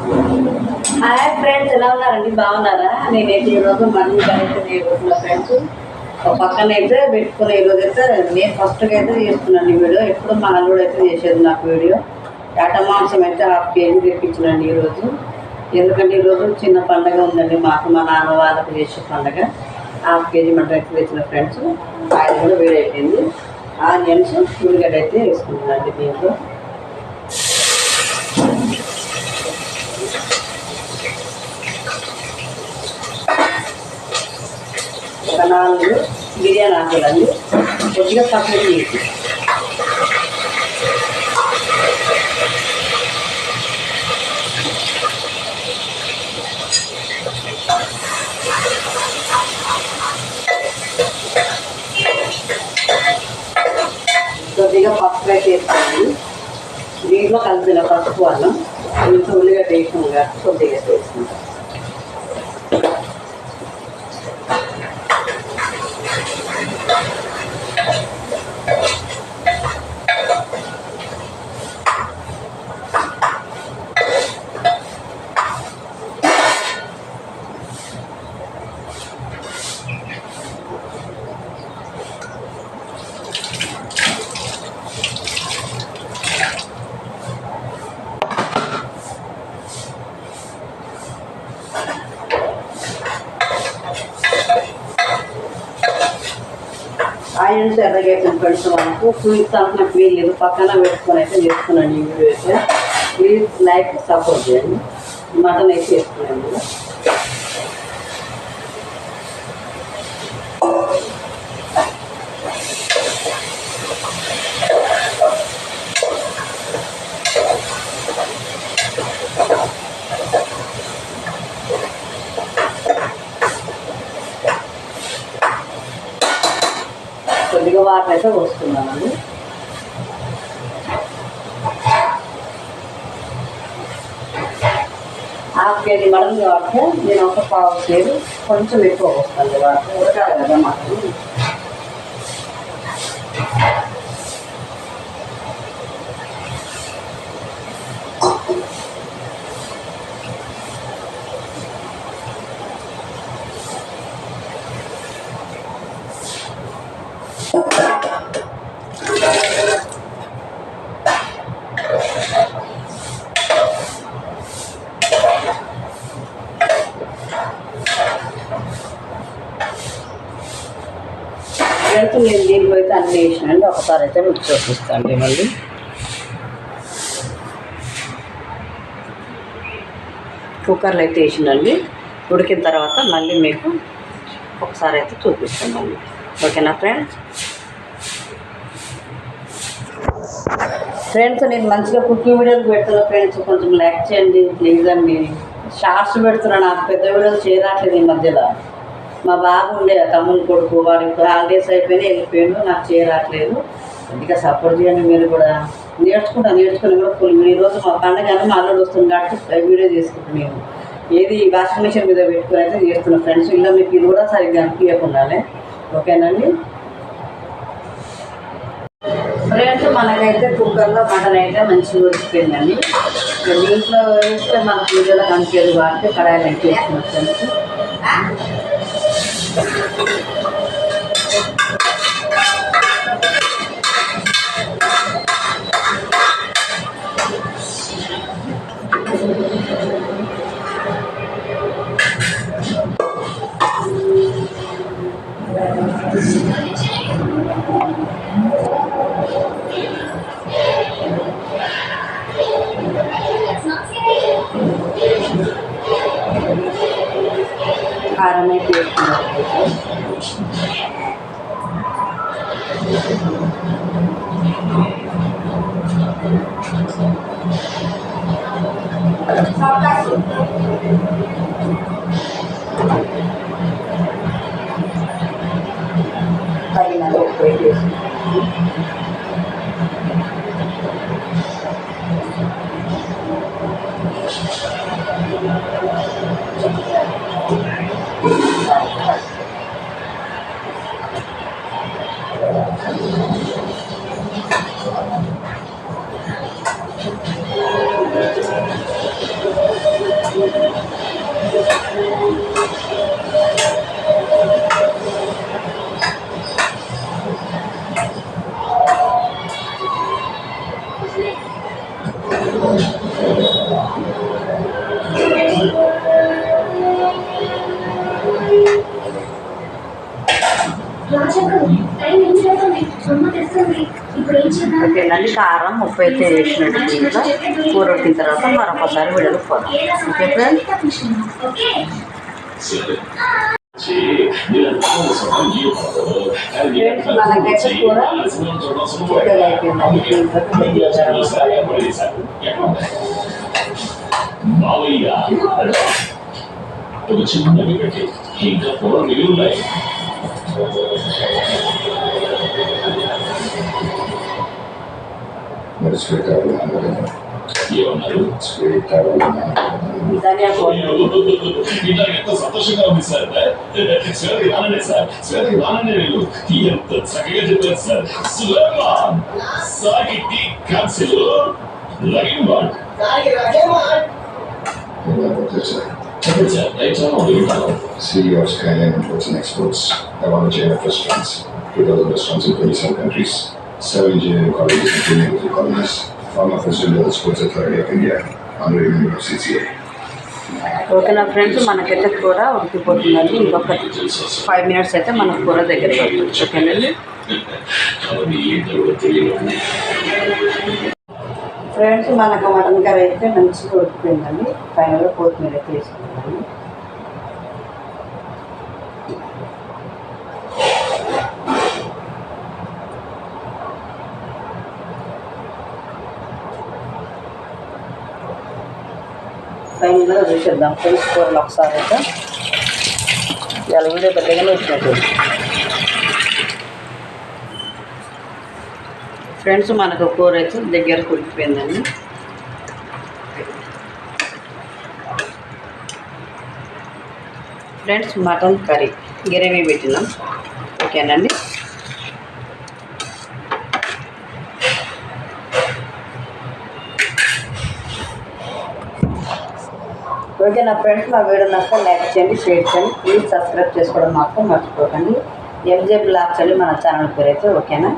Hi friends, ఎలా ఉన్నారండి? బాగున్నారా? నేనైతే ఈరోజు మళ్ళీ అయితే చేయబోతున్నా ఫ్రెండ్స్. ఒక పక్కన అయితే పెట్టుకుని ఈరోజు అయితే నేను ఫస్ట్గా అయితే చేస్తున్నాను ఈ వీడియో. ఎప్పుడు మా అల్లుడు అయితే చేసేది నాకు వీడియో. ఆట మాంసం అయితే 1/2 కేజీ తెప్పించినండి ఈరోజు. ఎందుకంటే ఈరోజు చిన్న పండగ ఉందండి మాకు, మా నాన్న వాళ్ళకు చేసే పండగ. 1/2 కేజీ మటన్ అయితే తెచ్చిన ఫ్రెండ్స్. ఆయిల్ కూడా వేడి అయిపోయింది. ఆనియన్స్ ఉల్లిగడ్డ అయితే వేసుకుంటున్నాండి దీంట్లో. ఒక 4 బిర్యానీ ఆకులండి, కొద్దిగా పక్కన తీసి కొద్దిగా పసుపు అయితే వేసుకోండి. దీంట్లో కలిపిన పసుపు అన్నం కొంచెం ఉల్లిగడ్డ వేసాము కాబట్టి కొద్దిగా వేసుకుంటాం. ఆయిల్స్ ఎర్రగా ఫ్రెండ్స్, మనకు చూపిస్తానికి నాకు వీలు లేదు, పక్కన పెట్టుకొని అయితే చేస్తున్నాను ఈ వీడియో అయితే. ప్లీజ్ లైక్ సపోర్ట్ చేయండి. మటన్ అయితే వేసుకున్నాను. కొద్దిగా వాటర్ అయితే పోస్తున్నానండి. ½ కేజీ మటన్ కాబట్టి నేను ఒక 1/2 కేజీ కొంచెం ఎక్కువ పోస్తాను. వాటర్ ఉడకాలి కదా మటన్. నేను దీంట్లో అయితే అన్నీ వేసినండి. ఒకసారి అయితే మీకు చూపిస్తాను. మళ్ళీ కుక్కర్లో అయితే వేసినండి. ఉడికిన తర్వాత మళ్ళీ మీకు ఒకసారి అయితే చూపిస్తాను మళ్ళీ. ఓకేనా ఫ్రెండ్స్? నేను మంచిగా కుకింగ్ వీడియోలు పెడుతున్నా ఫ్రెండ్స్, కొంచెం లైక్ చేయండి ప్లీజ్ అండి. షార్ట్స్ పెడుతున్నాను, నాకు పెద్ద వీడియోలు చేయరాట్లేదు ఈ మధ్యలో. మా బాబు ఉండే తమ్ముని కొడుకు, వాడికి హాలిడేస్ అయిపోయినా వెళ్ళిపోయాడు, నాకు చేయరాట్లేదు. కొద్దిగా సపోర్ట్ చేయండి. మీరు కూడా నేర్చుకుని కూడా ఫుల్. ఈరోజు మా పండుగ మా అల్లుడు వస్తుంది కాబట్టి వీడియో చేసుకుంటాను. నేను ఏది వాషింగ్ మిషన్ మీద పెట్టుకుని అయితే చేస్తున్నాను ఫ్రెండ్స్. ఇలా మీకు ఇది కూడా సరిగ్గా అనిపించకుండానే. ఓకేనండి ఫ్రెండ్స్? మనకైతే కుక్కర్లో మటన్ అయితే మంచిగా ఉడికిపోయిందండి. దీంట్లో వేస్తే మన పూజలో కనిపించదు కాబట్టి కడాయిలు అయితే వేస్తున్నాం ఫ్రెండ్స్. కారం అయితే వేసుకున్నాం. తగినంత ఉప్పు వేసుకున్నాం. ఓకేనండి, కారం ఉప్పు అయితే వేసినట్టు దీంట్లో కూర ఉడికిన తర్వాత మరొకసారి విడలు పోదాం. ఓకే ఫ్రెండ్స్, మనకైతే కూర చిక్కగా అయిపోయిందండి. ధనియా ఎంత సంతోషంగా ఉంది సార్. శివకి రానండి సార్, శివకి రానండి. నేను ఎంత చక్కగా చెప్పారు సార్. సులేమాన్ సాగిటి క్యాన్సిల్ లైన్ వాడ్ CEO of Skyline Imports and Exports. I run a chain of restaurants, 2,000 restaurants in 27 countries, 7 engineering colleges and 2 medical colleges, former president of the Sports Authority of India, honorary member of CCA. ఓకేనా friends, మనకైతే కూర ఉడికిపోతుందండి. ఇంకొక 5 minutes అయితే మన కూర దగ్గర పడుతుంది. ఓకేనండి ఫ్రెండ్స్, మనకు మటన్ కర్రీ అయితే మంచిగా ఉడికిపోయిందండి. ఫైనల్గా కొత్తిమీర అయితే వేసుకుంటాను. ఫైనల్గా చూసేద్దాం ఫ్రెండ్స్ కూరలు ఒకసారి అయితే. ఇలా వీడియో పెద్దగానే వచ్చినట్టు ఫ్రెండ్స్, మనకు కూర అయితే దగ్గర ఉడికిపోయిందండి. ఫ్రెండ్స్, మటన్ కర్రీ గ్రేవీ పెట్టినాం. ఓకేనండి, ఓకేనా ఫ్రెండ్స్, మా వీడియో నచ్చితే లైక్ చేయండి, షేర్ చేయండి, ప్లీజ్ సబ్స్క్రైబ్ చేసుకోవడం మాత్రం మర్చిపోకండి. ఎంజే బ్లాగ్స్ అని మన ఛానల్ పేరు అయితే. ఓకేనా.